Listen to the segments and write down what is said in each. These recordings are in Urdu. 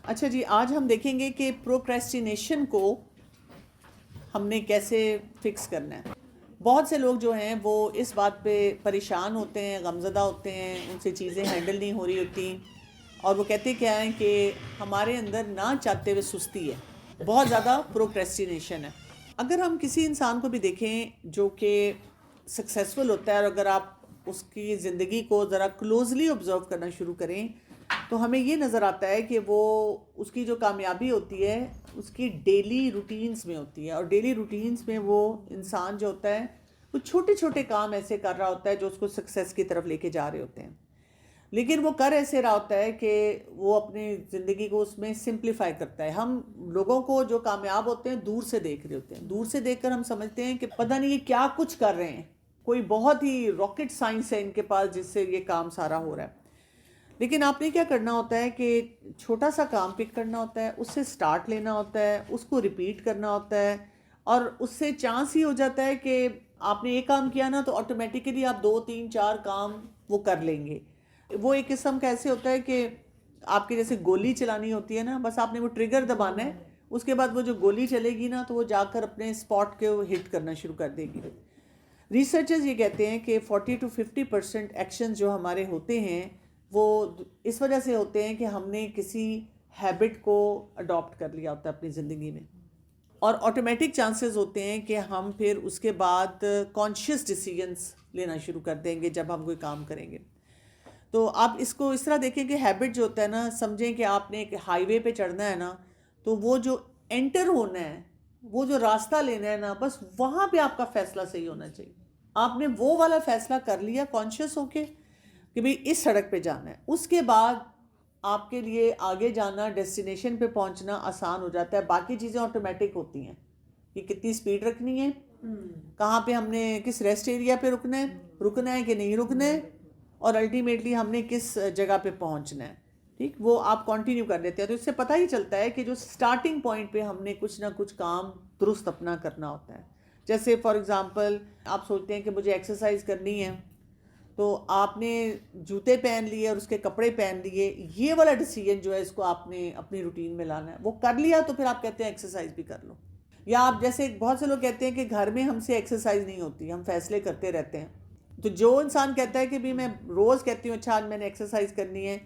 اچھا جی، آج ہم دیکھیں گے کہ پروکریسٹینیشن کو ہم نے کیسے فکس کرنا ہے۔ بہت سے لوگ جو ہیں وہ اس بات پہ پریشان ہوتے ہیں، غمزدہ ہوتے ہیں، ان سے چیزیں ہینڈل نہیں ہو رہی ہوتی، اور وہ کہتے کیا ہیں کہ ہمارے اندر نہ چاہتے ہوئے سستی ہے، بہت زیادہ پروکریسٹینیشن ہے۔ اگر ہم کسی انسان کو بھی دیکھیں جو کہ سکسیسفل ہوتا ہے، اور اگر آپ اس کی زندگی کو ذرا کلوزلی آبزرو کرنا شروع کریں تو ہمیں یہ نظر آتا ہے کہ وہ اس کی جو کامیابی ہوتی ہے اس کی ڈیلی روٹینز میں ہوتی ہے، اور ڈیلی روٹینز میں وہ انسان جو ہوتا ہے وہ چھوٹے چھوٹے کام ایسے کر رہا ہوتا ہے جو اس کو سکسیس کی طرف لے کے جا رہے ہوتے ہیں، لیکن وہ کر ایسے رہا ہوتا ہے کہ وہ اپنی زندگی کو اس میں سمپلیفائی کرتا ہے۔ ہم لوگوں کو جو کامیاب ہوتے ہیں دور سے دیکھ رہے ہوتے ہیں، دور سے دیکھ کر ہم سمجھتے ہیں کہ پتہ نہیں یہ کیا کچھ کر رہے ہیں، کوئی بہت ہی راکٹ سائنس ہے ان کے پاس جس سے یہ کام سارا ہو رہا ہے۔ لیکن آپ نے کیا کرنا ہوتا ہے کہ چھوٹا سا کام پک کرنا ہوتا ہے، اس سے سٹارٹ لینا ہوتا ہے، اس کو ریپیٹ کرنا ہوتا ہے، اور اس سے چانس ہی ہو جاتا ہے کہ آپ نے ایک کام کیا نا تو آٹومیٹیکلی آپ 2 3 4 کام وہ کر لیں گے۔ وہ ایک قسم کا ایسے ہوتا ہے کہ آپ کے جیسے گولی چلانی ہوتی ہے نا، بس آپ نے وہ ٹریگر دبانا ہے، اس کے بعد وہ جو گولی چلے گی نا تو وہ جا کر اپنے اسپاٹ کے ہٹ کرنا شروع کر دے گی۔ ریسرچرز یہ کہتے ہیں کہ 40 to 50% ایکشن جو ہمارے ہوتے ہیں وہ اس وجہ سے ہوتے ہیں کہ ہم نے کسی ہیبٹ کو اڈاپٹ کر لیا ہوتا ہے اپنی زندگی میں، اور آٹومیٹک چانسز ہوتے ہیں کہ ہم پھر اس کے بعد کانشیس ڈیسیجنس لینا شروع کر دیں گے جب ہم کوئی کام کریں گے۔ تو آپ اس کو اس طرح دیکھیں کہ ہیبٹ جو ہوتا ہے نا، سمجھیں کہ آپ نے ایک ہائی وے پہ چڑھنا ہے نا، تو وہ جو انٹر ہونا ہے، وہ جو راستہ لینا ہے نا، بس وہاں پہ آپ کا فیصلہ صحیح ہونا چاہیے۔ آپ نے وہ والا فیصلہ کر لیا کانشیس ہو کے کہ بھئی اس سڑک پہ جانا ہے، اس کے بعد آپ کے لیے آگے جانا، ڈیسٹینیشن پہ پہنچنا آسان ہو جاتا ہے، باقی چیزیں آٹومیٹک ہوتی ہیں کہ کتنی سپیڈ رکھنی ہے، کہاں پہ ہم نے کس ریسٹ ایریا پہ رکنا ہے کہ نہیں رکنا ہے، اور الٹیمیٹلی ہم نے کس جگہ پہ پہنچنا ہے، ٹھیک، وہ آپ کنٹینیو کر لیتے ہیں۔ تو اس سے پتہ ہی چلتا ہے کہ جو سٹارٹنگ پوائنٹ پہ ہم نے کچھ نہ کچھ کام درست اپنا کرنا ہوتا ہے۔ جیسے فار ایگزامپل آپ سوچتے ہیں کہ مجھے ایکسرسائز کرنی ہے، تو آپ نے جوتے پہن لیے اور اس کے کپڑے پہن لیے، یہ والا ڈیسیجن جو ہے اس کو آپ نے اپنی روٹین میں لانا ہے، وہ کر لیا تو پھر آپ کہتے ہیں ایکسرسائز بھی کر لو۔ یا آپ جیسے بہت سے لوگ کہتے ہیں کہ گھر میں ہم سے ایکسرسائز نہیں ہوتی، ہم فیصلے کرتے رہتے ہیں۔ تو جو انسان کہتا ہے کہ بھی میں روز کہتی ہوں اچھا آج میں نے ایکسرسائز کرنی ہے،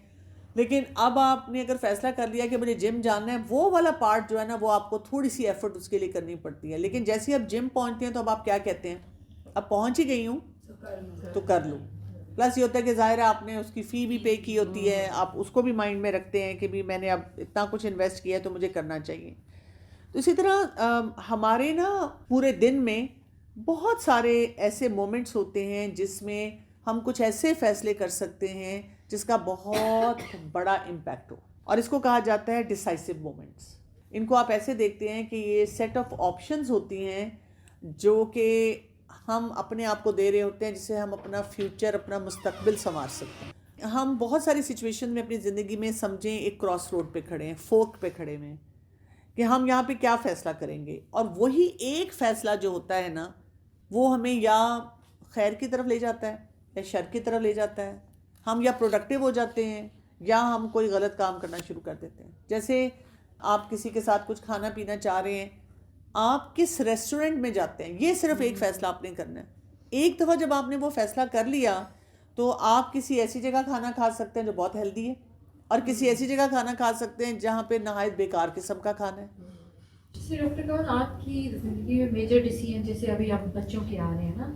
لیکن اب آپ نے اگر فیصلہ کر لیا کہ مجھے جم جانا ہے، وہ والا پارٹ جو ہے نا وہ آپ کو تھوڑی سی ایفرٹ اس کے لیے کرنی پڑتی ہے، لیکن جیسے اب جم پہنچتے ہیں تو اب آپ کیا کہتے ہیں، اب پہنچ ہی گئی ہوں تو کر لوں۔ پلس یہ ہوتا ہے کہ ظاہر ہے آپ نے اس کی فی بھی پے کی ہوتی ہے، آپ اس کو بھی مائنڈ میں رکھتے ہیں کہ بھی میں نے اب اتنا کچھ انویسٹ کیا ہے تو مجھے کرنا چاہیے۔ تو اسی طرح ہمارے نا پورے دن میں بہت سارے ایسے مومنٹس ہوتے ہیں جس میں ہم کچھ ایسے فیصلے کر سکتے ہیں جس کا بہت بڑا امپیکٹ ہو، اور اس کو کہا جاتا ہے ڈیسائسو مومنٹس۔ ان کو آپ ایسے دیکھتے ہیں کہ یہ سیٹ آف آپشنز ہوتی ہیں جو کہ ہم اپنے آپ کو دے رہے ہوتے ہیں، جس سے ہم اپنا فیوچر، اپنا مستقبل سنوار سکتے ہیں۔ ہم بہت ساری سچویشن میں اپنی زندگی میں سمجھیں ایک کراس روڈ پہ کھڑے ہیں، فورک پہ کھڑے ہیں کہ ہم یہاں پہ کیا فیصلہ کریں گے، اور وہی ایک فیصلہ جو ہوتا ہے نا وہ ہمیں یا خیر کی طرف لے جاتا ہے یا شر کی طرف لے جاتا ہے، ہم یا پروڈکٹیو ہو جاتے ہیں یا ہم کوئی غلط کام کرنا شروع کر دیتے ہیں۔ جیسے آپ کسی کے ساتھ کچھ کھانا پینا چاہ رہے ہیں، آپ کس ریسٹورنٹ میں جاتے ہیں، یہ صرف ایک فیصلہ آپ نے کرنا ہے۔ ایک دفعہ جب آپ نے وہ فیصلہ کر لیا تو آپ کسی ایسی جگہ کھانا کھا سکتے ہیں جو بہت ہیلدی ہے، اور کسی ایسی جگہ کھانا کھا سکتے ہیں جہاں پہ نہایت بیکار قسم کا کھانا ہے۔ جیسے ڈاکٹر کون آپ کی زندگی میں میجر ڈیسیجن، جیسے ابھی آپ بچوں کے آ رہے ہیں نا،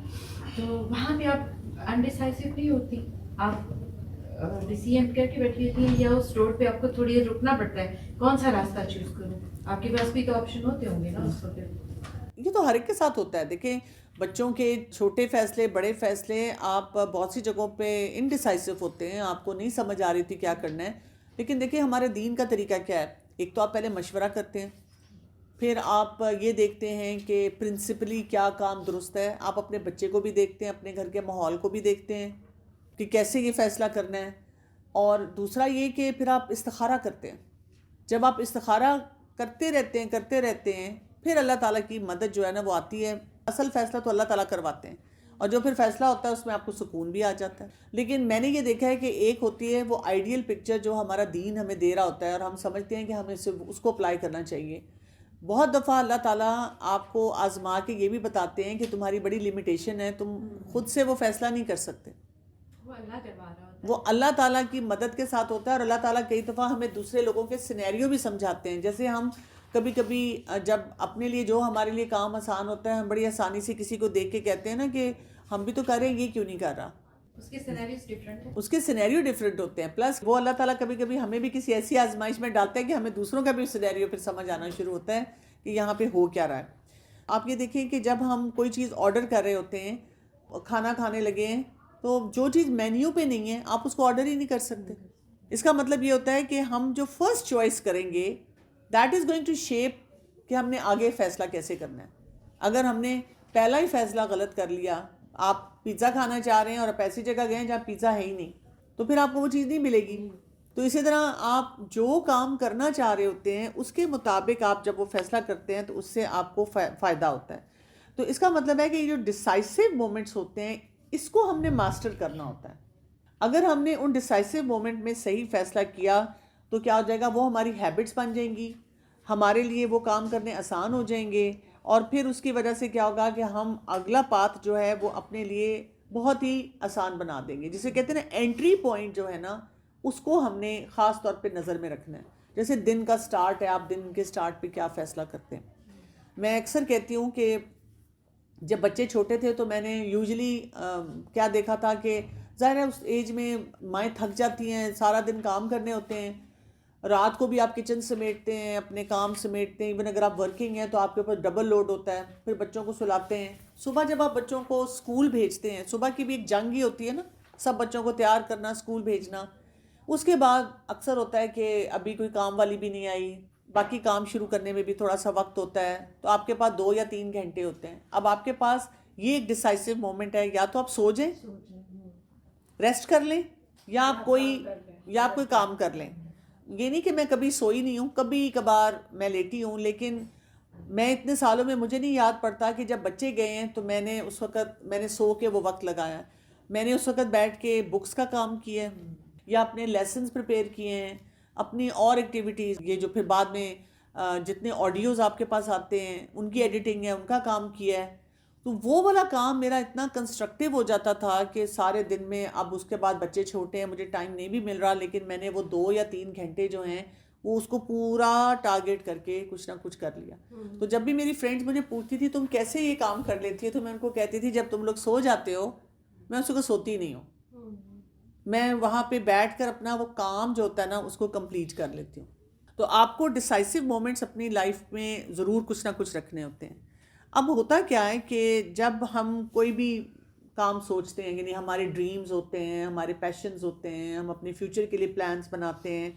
تو وہاں پہ آپ انڈیسائسو نہیں ہوتی، آپ ڈیسیجن کر کے بیٹھی ہوتی ہیں، یا اس روڈ پہ آپ کو تھوڑی دیر رکنا پڑتا ہے کون سا راستہ چوز کروں؟ آپ کے پاس بھی تو آپشن ہوتے ہوں گے نا اس وقت۔ یہ تو ہر ایک کے ساتھ ہوتا ہے۔ دیکھیں بچوں کے چھوٹے فیصلے، بڑے فیصلے، آپ بہت سی جگہوں پہ انڈیسائسو ہوتے ہیں، آپ کو نہیں سمجھ آ رہی تھی کیا کرنا ہے، لیکن دیکھیں ہمارے دین کا طریقہ کیا ہے، ایک تو آپ پہلے مشورہ کرتے ہیں، پھر آپ یہ دیکھتے ہیں کہ پرنسپلی کیا کام درست ہے، آپ اپنے بچے کو بھی دیکھتے ہیں، اپنے گھر کے ماحول کو بھی دیکھتے ہیں کہ کیسے یہ فیصلہ کرنا ہے، اور دوسرا یہ کہ پھر آپ استخارہ کرتے ہیں۔ جب آپ استخارہ کرتے رہتے ہیں پھر اللہ تعالیٰ کی مدد جو ہے نا وہ آتی ہے۔ اصل فیصلہ تو اللہ تعالیٰ کرواتے ہیں، اور جو پھر فیصلہ ہوتا ہے اس میں آپ کو سکون بھی آ جاتا ہے. لیکن میں نے یہ دیکھا ہے کہ ایک ہوتی ہے وہ آئیڈیل پکچر جو ہمارا دین ہمیں دے رہا ہوتا ہے اور ہم سمجھتے ہیں کہ ہمیں اس کو اپلائی کرنا چاہیے. بہت دفعہ اللہ تعالیٰ آپ کو آزما کے یہ بھی بتاتے ہیں کہ تمہاری بڑی لمیٹیشن ہے, تم خود سے وہ فیصلہ نہیں کر سکتے. وہ اللہ کروا رہا ہوتا ہے, وہ اللہ تعالیٰ کی مدد کے ساتھ ہوتا ہے. اور اللہ تعالیٰ کئی دفعہ ہمیں دوسرے لوگوں کے سینیریو بھی سمجھاتے ہیں. جیسے ہم کبھی کبھی جب اپنے لیے جو ہمارے لیے کام آسان ہوتا ہے ہم بڑی آسانی سے کسی کو دیکھ کے کہتے ہیں نا کہ ہم بھی تو کر رہے ہیں, یہ کیوں نہیں کر رہا. اس کے سینیریوز ڈفرینٹ ہیں, اس کے سینیریو ڈفرینٹ ہوتے ہیں. پلس وہ اللہ تعالیٰ کبھی کبھی ہمیں بھی کسی ایسی آزمائش میں ڈالتا ہے کہ ہمیں دوسروں کا بھی سینیریو پھر سمجھ آنا شروع ہوتا ہے کہ یہاں پہ ہو کیا رہا ہے. آپ یہ دیکھیں کہ جب ہم کوئی چیز آرڈر کر رہے ہوتے ہیں, کھانا کھانے لگے ہیں, تو جو چیز مینیو پہ نہیں ہے آپ اس کو آرڈر ہی نہیں کر سکتے. اس کا مطلب یہ ہوتا ہے کہ ہم جو فرسٹ چوائس کریں گے that is going to shape کہ ہم نے آگے فیصلہ کیسے کرنا ہے. اگر ہم نے پہلا ہی فیصلہ غلط کر لیا, آپ پیزا کھانا چاہ رہے ہیں اور آپ ایسی جگہ گئے ہیں جہاں پیزا ہے ہی نہیں, تو پھر آپ کو وہ چیز نہیں ملے گی. تو اسی طرح آپ جو کام کرنا چاہ رہے ہوتے ہیں اس کے مطابق آپ جب وہ فیصلہ کرتے ہیں تو اس سے آپ کو فائدہ ہوتا ہے. تو اس کا مطلب ہے کہ یہ جو ڈیسائسو مومنٹس ہوتے ہیں اس کو ہم نے ماسٹر کرنا ہوتا ہے. اگر ہم نے ان ڈیسائسو مومنٹ میں صحیح فیصلہ کیا تو کیا ہو جائے گا, وہ ہماری ہیبٹس بن جائیں گی, ہمارے لیے وہ کام کرنے آسان ہو جائیں گے. اور پھر اس کی وجہ سے کیا ہوگا کہ ہم اگلا پاتھ جو ہے وہ اپنے لیے بہت ہی آسان بنا دیں گے. جسے کہتے ہیں نا انٹری پوائنٹ جو ہے نا, اس کو ہم نے خاص طور پہ نظر میں رکھنا ہے. جیسے دن کا سٹارٹ ہے, آپ دن کے سٹارٹ پہ کیا فیصلہ کرتے ہیں. میں اکثر کہتی ہوں کہ جب بچے چھوٹے تھے تو میں نے یوزلی کیا دیکھا تھا کہ ظاہر ہے اس ایج میں مائیں تھک جاتی ہیں, سارا دن کام کرنے ہوتے ہیں, رات کو بھی آپ کچن سمیٹتے ہیں, اپنے کام سمیٹتے ہیں, ایون اگر آپ ورکنگ ہیں تو آپ کے اوپر ڈبل لوڈ ہوتا ہے, پھر بچوں کو سلاتے ہیں. صبح جب آپ بچوں کو اسکول بھیجتے ہیں, صبح کی بھی ایک جنگ ہی ہوتی ہے نا, سب بچوں کو تیار کرنا, اسکول بھیجنا. اس کے بعد اکثر ہوتا ہے کہ ابھی کوئی کام والی بھی نہیں آئی, باقی کام شروع کرنے میں بھی تھوڑا سا وقت ہوتا ہے, تو آپ کے پاس 2 یا 3 گھنٹے ہوتے ہیں. اب آپ کے پاس یہ ایک ڈیسائسو مومنٹ ہے, یا تو آپ سو جائیں, ریسٹ کر لیں, یا آپ کوئی کام کر لیں. یہ نہیں کہ میں کبھی سوئی نہیں ہوں, کبھی کبھار میں لیٹی ہوں, لیکن میں اتنے سالوں میں مجھے نہیں یاد پڑتا کہ جب بچے گئے ہیں تو میں نے اس وقت میں نے سو کے وہ وقت لگایا. میں نے اس وقت بیٹھ کے بکس کا کام کیا ہے, یا اپنے لیسنز پریپیئر کیے ہیں, اپنی اور ایکٹیویٹیز, یہ جو پھر بعد میں جتنے آڈیوز آپ کے پاس آتے ہیں ان کی ایڈیٹنگ ہے, ان کا کام کیا ہے. تو وہ والا کام میرا اتنا کنسٹرکٹیو ہو جاتا تھا کہ سارے دن میں, اب اس کے بعد بچے چھوٹے ہیں, مجھے ٹائم نہیں بھی مل رہا, لیکن میں نے وہ 2 یا 3 گھنٹے جو ہیں وہ اس کو پورا ٹارگیٹ کر کے کچھ نہ کچھ کر لیا. تو جب بھی میری فرینڈز مجھے پوچھتی تھی تم کیسے یہ کام کر لیتی ہے, تو میں ان کو کہتی تھی جب تم لوگ سو جاتے ہو میں اس کو سوتی نہیں ہوں, میں وہاں پہ بیٹھ کر اپنا وہ کام جو ہوتا ہے نا اس کو کمپلیٹ کر لیتی ہوں. تو آپ کو ڈیسائسو مومنٹس اپنی لائف میں ضرور کچھ نہ کچھ رکھنے ہوتے ہیں. اب ہوتا کیا ہے کہ جب ہم کوئی بھی کام سوچتے ہیں, یعنی ہمارے ڈریمز ہوتے ہیں, ہمارے پیشنز ہوتے ہیں, ہم اپنے فیوچر کے لیے پلانز بناتے ہیں,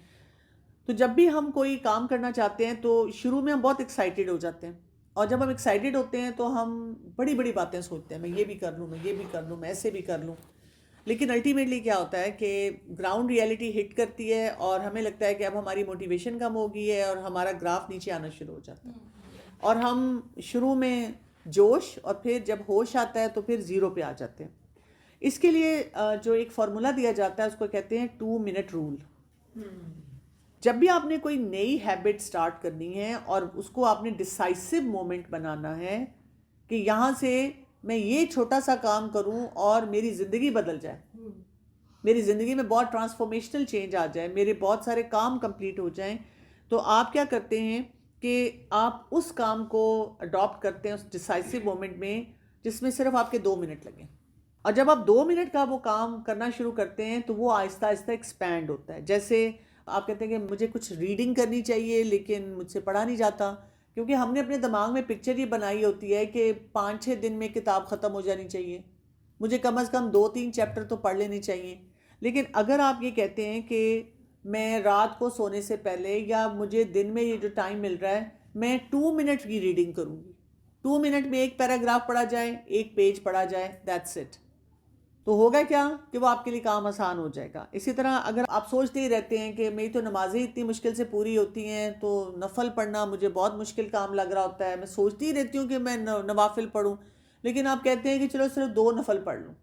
تو جب بھی ہم کوئی کام کرنا چاہتے ہیں تو شروع میں ہم بہت ایکسائٹیڈ ہو جاتے ہیں. اور جب ہم ایکسائٹیڈ ہوتے ہیں تو ہم بڑی بڑی باتیں سوچتے ہیں, میں یہ بھی کر لوں, میں یہ بھی کر لوں, میں ایسے بھی کر لوں. لیکن الٹیمیٹلی کیا ہوتا ہے کہ گراؤنڈ ریئلٹی ہٹ کرتی ہے اور ہمیں لگتا ہے کہ اب ہماری موٹیویشن کم ہو گئی ہے اور ہمارا گراف نیچے آنا شروع ہو جاتا ہے, اور ہم شروع میں جوش اور پھر جب ہوش آتا ہے تو پھر 0 پہ آ جاتے ہیں. اس کے لیے جو ایک فارمولا دیا جاتا ہے اس کو کہتے ہیں 2 منٹ رول. جب بھی آپ نے کوئی نئی ہیبٹ سٹارٹ کرنی ہے اور اس کو آپ نے ڈیسائسو مومنٹ بنانا ہے کہ یہاں سے میں یہ چھوٹا سا کام کروں اور میری زندگی بدل جائے, میری زندگی میں بہت ٹرانسفارمیشنل چینج آ جائے, میرے بہت سارے کام کمپلیٹ ہو جائیں, تو آپ کیا کرتے ہیں کہ آپ اس کام کو اڈاپٹ کرتے ہیں اس ڈیسائسو مومنٹ میں جس میں صرف آپ کے 2 منٹ لگیں. اور جب آپ 2 منٹ کا وہ کام کرنا شروع کرتے ہیں تو وہ آہستہ آہستہ ایکسپینڈ ہوتا ہے. جیسے آپ کہتے ہیں کہ مجھے کچھ ریڈنگ کرنی چاہیے لیکن مجھ سے پڑھا نہیں جاتا, کیونکہ ہم نے اپنے دماغ میں پکچر یہ بنائی ہوتی ہے کہ 5-6 دن میں کتاب ختم ہو جانی چاہیے, مجھے کم از کم 2-3 چیپٹر تو پڑھ لینے چاہیے. لیکن اگر آپ یہ کہتے ہیں کہ میں رات کو سونے سے پہلے یا مجھے دن میں یہ جو ٹائم مل رہا ہے میں 2 منٹ کی ریڈنگ کروں گی, 2 منٹ میں 1 پیراگراف پڑھا جائے, 1 پیج پڑھا جائے, دیٹس اٹ, تو ہوگا کیا کہ وہ آپ کے لیے کام آسان ہو جائے گا. اسی طرح اگر آپ سوچتے ہی رہتے ہیں کہ میری تو نمازیں اتنی مشکل سے پوری ہوتی ہیں تو نفل پڑھنا مجھے بہت مشکل کام لگ رہا ہوتا ہے, میں سوچتی ہی رہتی ہوں کہ میں نوافل پڑھوں, لیکن آپ کہتے ہیں کہ چلو صرف 2 نفل پڑھ لوں،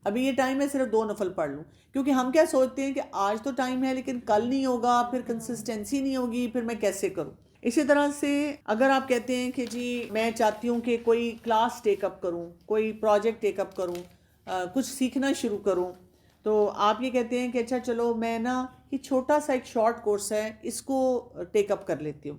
ابھی یہ ٹائم ہے صرف 2 نفل پڑھ لوں، کیونکہ ہم کیا سوچتے ہیں کہ آج تو ٹائم ہے لیکن کل نہیں ہوگا، پھر کنسسٹنسی نہیں ہوگی، پھر میں کیسے کروں. اسی طرح سے اگر آپ کہتے ہیں کہ جی میں چاہتی ہوں کہ کوئی کلاس ٹیک اپ کروں، کوئی پروجیکٹ ٹیک اپ کروں، کچھ سیکھنا شروع کروں، تو آپ یہ کہتے ہیں کہ اچھا چلو میں نا یہ چھوٹا سا ایک شارٹ کورس ہے اس کو ٹیک اپ کر لیتی ہوں.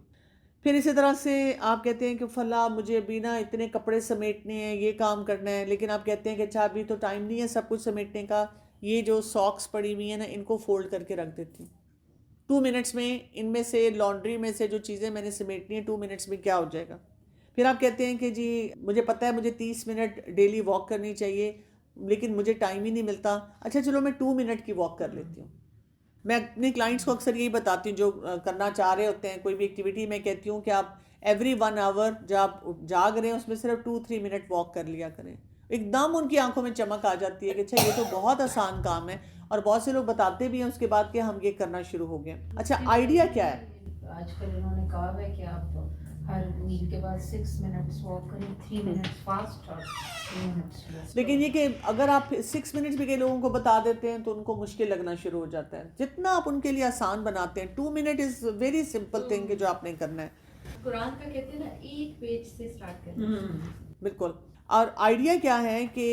پھر اسی طرح سے آپ کہتے ہیں کہ فلاں مجھے ابھی نا اتنے کپڑے سمیٹنے ہیں، یہ کام کرنا ہے، لیکن آپ کہتے ہیں کہ اچھا ابھی تو ٹائم نہیں ہے سب کچھ سمیٹنے کا، یہ جو ساکس پڑی ہوئی ہیں نا ان کو فولڈ کر کے رکھ دیتی ہوں 2 منٹس میں، ان میں سے لانڈری میں سے جو چیزیں میں نے سمیٹنی ہیں 2 منٹس میں کیا ہو جائے گا. پھر آپ کہتے ہیں کہ جی مجھے پتہ ہے مجھے 30 منٹ ڈیلی واک کرنی چاہیے لیکن مجھے ٹائم ہی نہیں ملتا، اچھا چلو میں 2 منٹ کی واک کر لیتی ہوں. میں اپنے کلائنٹس کو اکثر یہی بتاتی ہوں جو کرنا چاہ رہے ہوتے ہیں کوئی بھی ایکٹیویٹی، میں کہتی ہوں کہ آپ ایوری 1 آور جب آپ جاگ رہے ہیں اس میں صرف 2-3 منٹ واک کر لیا کریں. ایک دم ان کی آنکھوں میں چمک آ جاتی ہے کہ اچھا یہ تو بہت آسان کام ہے، اور بہت سے لوگ بتاتے بھی ہیں اس کے بعد کہ ہم یہ کرنا شروع ہو گئے. اچھا آئیڈیا کیا ہے؟ آج کل انہوں نے کہا ہے کہ آپ ہر میل کے بعد 6 منٹس واک کریں، 3 منٹس فاسٹ اور 3 منٹس. لیکن یہ کہ اگر آپ 6 منٹس بھی کئی لوگوں کو بتا دیتے ہیں تو ان کو مشکل لگنا شروع ہو جاتا ہے. جتنا آپ ان کے لیے آسان بناتے ہیں، 2 minute is very simple thing کہ جو آپ نے کرنا ہے. قرآن کا کہتے ہیں نا ایک پیج سے سٹارٹ کرنا. بالکل. اور آئیڈیا کیا ہے کہ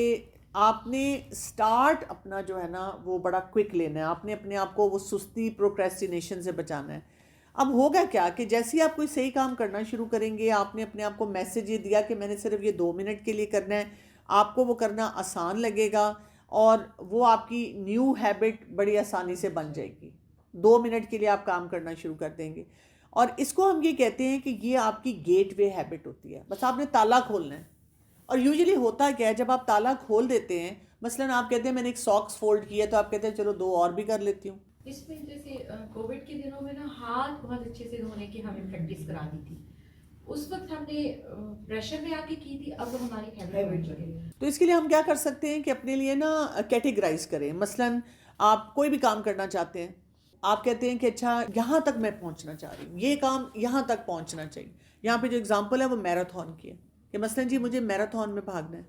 آپ نے سٹارٹ اپنا جو ہے نا وہ بڑا کوئک لینا ہے، آپ نے اپنے آپ کو وہ سستی پروکریسٹینیشن سے بچانا ہے. اب ہوگا کیا کہ جیسے ہی آپ کوئی صحیح کام کرنا شروع کریں گے، آپ نے اپنے آپ کو میسج یہ دیا کہ میں نے صرف یہ 2 منٹ کے لیے کرنا ہے، آپ کو وہ کرنا آسان لگے گا اور وہ آپ کی نیو ہیبٹ بڑی آسانی سے بن جائے گی. 2 منٹ کے لیے آپ کام کرنا شروع کر دیں گے، اور اس کو ہم یہ کہتے ہیں کہ یہ آپ کی گیٹ وے ہیبٹ ہوتی ہے. بس آپ نے تالا کھولنا ہے. اور یوزلی ہوتا کیا ہے جب آپ تالا کھول دیتے ہیں، مثلاً آپ کہتے ہیں میں نے ایک ساکس فولڈ کیا تو آپ کہتے ہیں چلو 2 اور بھی کر لیتی ہوں. اس میں جیسے کووڈ کے دنوں میں نا ہاتھ بہت اچھے سے دھونے کی ہمیں پریکٹس کرا دی تھی. اس وقت ہم نے پریشر میں آ کے کی تھی، اب ہماری ہیبٹ بن چکی ہے. تو اس کے لیے ہم کیا کر سکتے ہیں کہ اپنے لیے نا کیٹیگرائز کریں. مثلاً آپ کوئی بھی کام کرنا چاہتے ہیں، آپ کہتے ہیں کہ اچھا یہاں تک میں پہنچنا چاہ رہی ہوں، یہ کام یہاں تک پہنچنا چاہیے. یہاں پہ جو اگزامپل ہے وہ میراتھن کی ہے کہ مثلاً جی مجھے میراتھن میں بھاگنا ہے.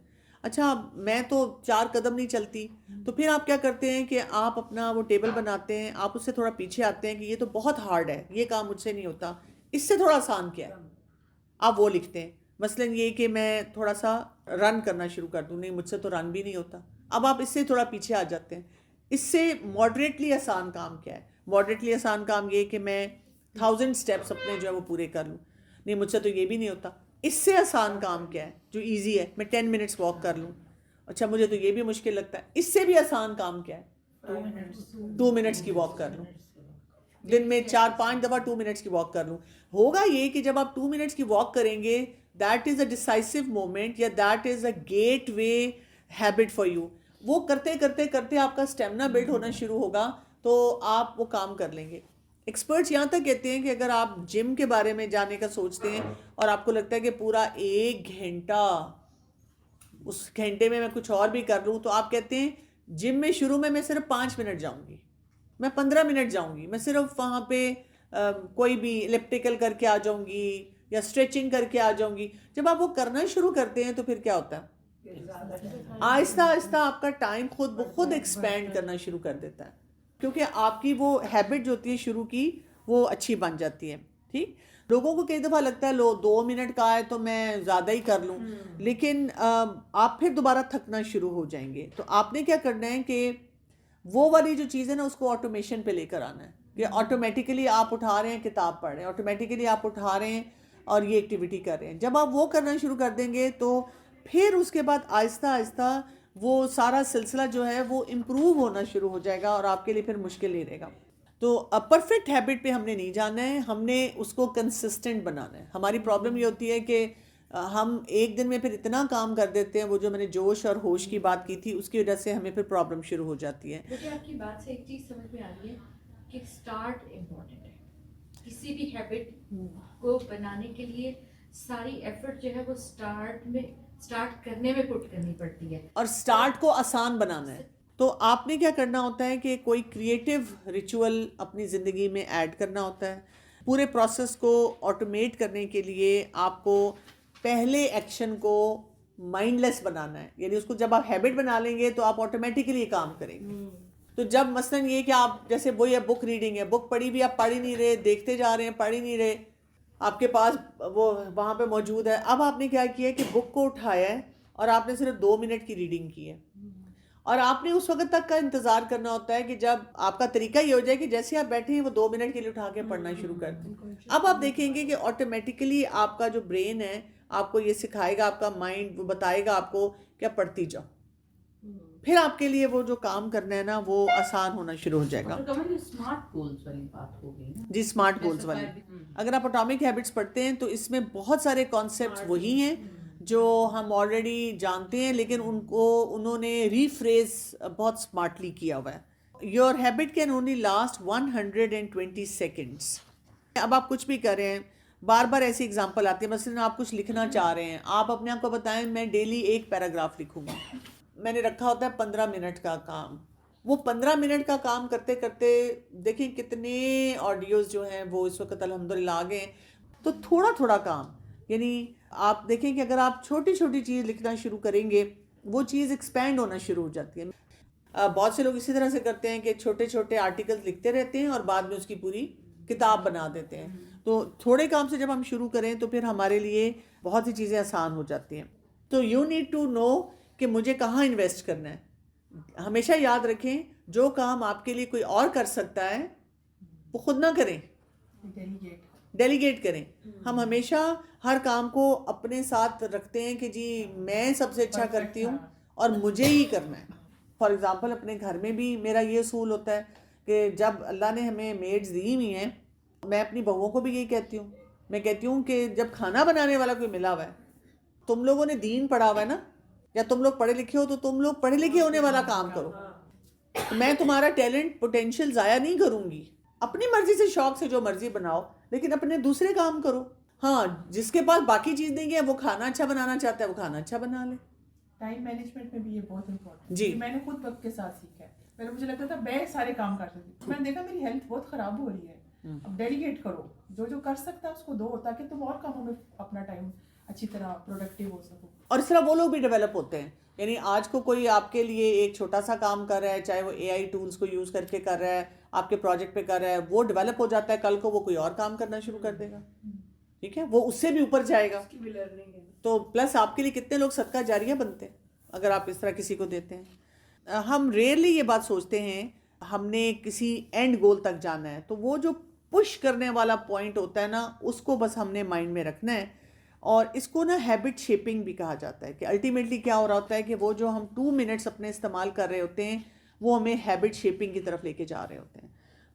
اچھا میں تو 4 قدم نہیں چلتی، تو پھر آپ کیا کرتے ہیں کہ آپ اپنا وہ ٹیبل بناتے ہیں، آپ اس سے تھوڑا پیچھے آتے ہیں کہ یہ تو بہت ہارڈ ہے، یہ کام مجھ سے نہیں ہوتا، اس سے تھوڑا آسان کیا ہے آپ وہ لکھتے ہیں. مثلاً یہ کہ میں تھوڑا سا رن کرنا شروع کر دوں، نہیں مجھ سے تو رن بھی نہیں ہوتا، اب آپ اس سے تھوڑا پیچھے آ جاتے ہیں. اس سے ماڈریٹلی آسان کام کیا ہے؟ ماڈریٹلی آسان کام یہ کہ میں 1000 سٹیپس اپنے جو ہے وہ پورے کر لوں، نہیں مجھ سے تو یہ بھی نہیں ہوتا. اس سے آسان کام کیا ہے جو ایزی ہے؟ میں 10 منٹس واک کر لوں. اچھا مجھے تو یہ بھی مشکل لگتا ہے. اس سے بھی آسان کام کیا ہے؟ 2 منٹس کی واک کر لوں، دن میں 4-5 دفعہ 2 منٹس کی واک کر لوں. ہوگا یہ کہ جب آپ 2 منٹس کی واک کریں گے، that is a decisive moment یا that is a gateway habit for you. وہ کرتے کرتے کرتے آپ کا اسٹیمنا بلڈ ہونا شروع ہوگا تو آپ وہ کام کر لیں گے. ایکسپرٹس یہاں تک کہتے ہیں کہ اگر آپ جم کے بارے میں جانے کا سوچتے ہیں اور آپ کو لگتا ہے کہ پورا 1 گھنٹہ اس گھنٹے میں کچھ اور بھی کر لوں، تو آپ کہتے ہیں جم میں شروع میں صرف 5 منٹ جاؤں گی، میں 15 منٹ جاؤں گی، میں صرف وہاں پہ کوئی بھی الیپٹیکل کر کے آ جاؤں گی یا اسٹریچنگ کر کے آ جاؤں گی. جب آپ وہ کرنا شروع کرتے ہیں تو پھر کیا ہوتا ہے؟ آہستہ آہستہ آپ کا ٹائم خود بخود ایکسپینڈ کرنا شروع کر دیتا ہے، کیونکہ آپ کی وہ ہیبٹ جو ہوتی ہے شروع کی وہ اچھی بن جاتی ہے. ٹھیک. لوگوں کو کئی دفعہ لگتا ہے 2 منٹ کا ہے تو میں زیادہ ہی کر لوں، لیکن آپ پھر دوبارہ تھکنا شروع ہو جائیں گے. تو آپ نے کیا کرنا ہے کہ وہ والی جو چیز ہے نا اس کو آٹومیشن پہ لے کر آنا ہے کہ آٹومیٹیکلی آپ اٹھا رہے ہیں کتاب پڑھ رہے ہیں، آٹومیٹیکلی آپ اٹھا رہے ہیں اور یہ ایکٹیویٹی کر رہے ہیں. جب آپ وہ کرنا شروع کر دیں گے تو پھر اس کے بعد آہستہ آہستہ وہ سارا سلسلہ جو ہے وہ امپروو ہونا شروع ہو جائے گا اور آپ کے لیے پھر مشکل نہیں رہے گا. تو پرفیکٹ ہیبٹ پہ ہم نے نہیں جانا ہے، ہم نے اس کو کنسسٹنٹ بنانا ہے. ہماری پرابلم یہ ہوتی ہے کہ ہم ایک دن میں پھر اتنا کام کر دیتے ہیں، وہ جو میں نے جوش اور ہوش کی بات کی تھی اس کی وجہ سے ہمیں پھر پرابلم شروع ہو جاتی ہے. مجھے آپ کی بات سے ایک چیز سمجھ میں آ رہی ہے کہ اسٹارٹ امپورٹنٹ ہے. کسی بھی ہیبٹ کو بنانے کے لیے ساری ایفرٹ جو ہے وہ اسٹارٹ کرنے میں پٹ کرنی پڑتی ہے اور اسٹارٹ کو آسان بنانا ہے. تو آپ نے کیا کرنا ہوتا ہے کہ کوئی کریٹیو ریچول اپنی زندگی میں ایڈ کرنا ہوتا ہے. پورے پروسیس کو آٹومیٹ کرنے کے لیے آپ کو پہلے ایکشن کو مائنڈ لیس بنانا ہے. یعنی اس کو جب آپ ہیبٹ بنا لیں گے تو آپ آٹومیٹکلی کام کریں گے. تو جب مثلاً یہ کہ آپ جیسے وہی بک ریڈنگ ہے, بک پڑھی بھی آپ پڑھ ہی نہیں رہے, دیکھتے جا رہے ہیں, پڑھ ہی نہیں رہے, آپ کے پاس وہ وہاں پہ موجود ہے. اب آپ نے کیا کیا کہ بک کو اٹھایا ہے اور آپ نے صرف 2 منٹ کی ریڈنگ کی ہے, اور آپ نے اس وقت تک کا انتظار کرنا ہوتا ہے کہ جب آپ کا طریقہ یہ ہو جائے کہ جیسے آپ بیٹھے ہیں وہ 2 منٹ کے لیے اٹھا کے پڑھنا شروع کر دیں. اب آپ دیکھیں گے کہ آٹومیٹکلی آپ کا جو برین ہے آپ کو یہ سکھائے گا, آپ کا مائنڈ وہ بتائے گا آپ کو کہ آپ پڑھتی جاؤ. پھر آپ کے لیے وہ جو کام کرنا ہے نا وہ آسان ہونا شروع ہو جائے گا. اسمارٹ گولز والی بات ہو گئی نا. جی, اسمارٹ گولز والی. اگر آپ اٹامک ہیبٹس پڑھتے ہیں تو اس میں بہت سارے کانسیپٹس وہی ہیں جو ہم آلریڈی جانتے ہیں, لیکن انہوں نے ریفریز بہت اسمارٹلی کیا ہوا ہے. Your habit can only last 120 seconds. اب آپ کچھ بھی کر رہے ہیں, بار بار ایسی اگزامپل آتی ہے, مثلا آپ کچھ لکھنا چاہ رہے ہیں, آپ اپنے آپ کو بتائیں میں ڈیلی 1 پیراگراف لکھوں گا. میں نے رکھا ہوتا ہے 15 منٹ کا کام. وہ 15 منٹ کا کام کرتے کرتے دیکھیں کتنے آڈیوز جو ہیں وہ اس وقت الحمدللہ آ گئے. تو تھوڑا تھوڑا کام, یعنی آپ دیکھیں کہ اگر آپ چھوٹی چھوٹی چیز لکھنا شروع کریں گے وہ چیز ایکسپینڈ ہونا شروع ہو جاتی ہے. بہت سے لوگ اسی طرح سے کرتے ہیں کہ چھوٹے چھوٹے آرٹیکل لکھتے رہتے ہیں اور بعد میں اس کی پوری کتاب بنا دیتے ہیں. تو تھوڑے کام سے جب ہم شروع کریں تو پھر ہمارے لیے بہت سی چیزیں آسان ہو جاتی ہیں. تو یو نیڈ ٹو نو کہ مجھے کہاں انویسٹ کرنا ہے. ہمیشہ یاد رکھیں جو کام آپ کے لیے کوئی اور کر سکتا ہے وہ خود نہ کریں, ڈیلیگیٹ کریں. ہم ہمیشہ ہر کام کو اپنے ساتھ رکھتے ہیں کہ جی میں سب سے اچھا کرتی ہوں اور مجھے ہی کرنا ہے. فار ایگزامپل اپنے گھر میں بھی میرا یہ اصول ہوتا ہے کہ جب اللہ نے ہمیں میڈز دی ہوئی ہیں, میں اپنی بہوؤں کو بھی یہی کہتی ہوں. میں کہتی ہوں کہ جب کھانا بنانے والا کوئی ملا ہوا ہے, تم لوگوں نے دین پڑھا ہوا ہے نا, یا تم لوگ پڑھے لکھے ہو تو تم لوگ پڑھے لکھے ہونے والا کام کرو. میں تمہارا ٹیلنٹ پوٹینشیل ضائع نہیں کروں گی. اپنی مرضی سے شوق سے جو مرضی بناؤ, لیکن اپنے دوسرے کام کرو. ہاں, جس کے پاس باقی چیز نہیں ہے وہ کھانا اچھا بنانا چاہتا ہے وہ کھانا اچھا بنا لے. ٹائم مینجمنٹ میں بھی یہ بہت امپورٹنٹ جی. میں نے خود وقت کے ساتھ سیکھا ہے. پہلے مجھے لگتا تھا میں سارے کام کر سکتی ہوں, میں نے دیکھا میری ہیلتھ بہت خراب ہو رہی ہے. اب ڈیلیگیٹ کرو, جو کر سکتا ہے اس کو دو تاکہ تم اور کاموں میں اپنا ٹائم اچھی طرح پروڈکٹیو ہو سکو. اور اس طرح وہ لوگ بھی ڈیولپ ہوتے ہیں. یعنی آج کو کوئی آپ کے لیے ایک چھوٹا سا کام کر رہا ہے, چاہے وہ اے آئی ٹولز کو یوز کر کے کر رہا ہے, آپ کے پروجیکٹ پہ کر رہا ہے, وہ ڈیولپ ہو جاتا ہے, کل کو وہ کوئی اور کام کرنا شروع کر دے گا. ٹھیک ہے, وہ اس سے بھی اوپر جائے گا. تو پلس آپ کے لیے کتنے لوگ صدقہ جاریہ بنتے ہیں اگر آپ اس طرح کسی کو دیتے ہیں. ہم ریئرلی یہ بات سوچتے ہیں ہم نے کسی اینڈ گول تک جانا ہے, تو وہ جو پش کرنے والا پوائنٹ ہوتا ہے نا اس کو بس ہم نے مائنڈ میں رکھنا ہے. اور اس کو نا ہیبٹ شیپنگ بھی کہا جاتا ہے کہ الٹیمیٹلی کیا ہو رہا ہوتا ہے کہ وہ جو ہم 2 منٹس اپنے استعمال کر رہے ہوتے ہیں وہ ہمیں ہیبٹ شیپنگ کی طرف لے کے جا رہے ہوتے ہیں.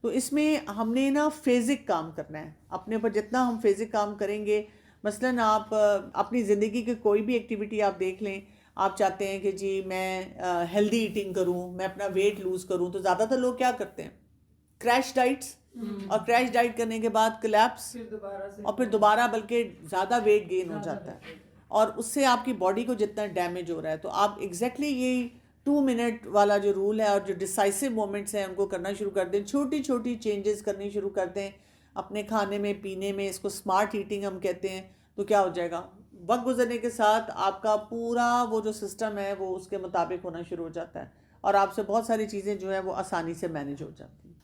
تو اس میں ہم نے نا فیزک کام کرنا ہے اپنے اوپر. جتنا ہم فیزک کام کریں گے, مثلاً آپ اپنی زندگی کی کوئی بھی ایکٹیویٹی آپ دیکھ لیں, آپ چاہتے ہیں کہ جی میں ہیلدی ایٹنگ کروں, میں اپنا ویٹ لوز کروں, تو زیادہ تر لوگ کیا کرتے ہیں کریش ڈائٹس, اور کریش ڈائٹ کرنے کے بعد کلیپس, اور پھر دوبارہ بلکہ زیادہ ویٹ گین ہو جاتا ہے, اور اس سے آپ کی باڈی کو جتنا ڈیمیج ہو رہا ہے. تو آپ ایگزیکٹلی یہی 2 منٹ والا جو رول ہے اور جو ڈیسائسو مومنٹس ہیں ان کو کرنا شروع کر دیں. چھوٹی چھوٹی چینجز کرنی شروع کر دیں اپنے کھانے میں پینے میں. اس کو اسمارٹ ایٹنگ ہم کہتے ہیں. تو کیا ہو جائے گا, وقت گزرنے کے ساتھ آپ کا پورا وہ جو سسٹم ہے وہ اس کے مطابق ہونا شروع ہو جاتا ہے, اور آپ سے بہت ساری چیزیں جو ہے وہ آسانی سے مینیج ہو جاتی ہیں.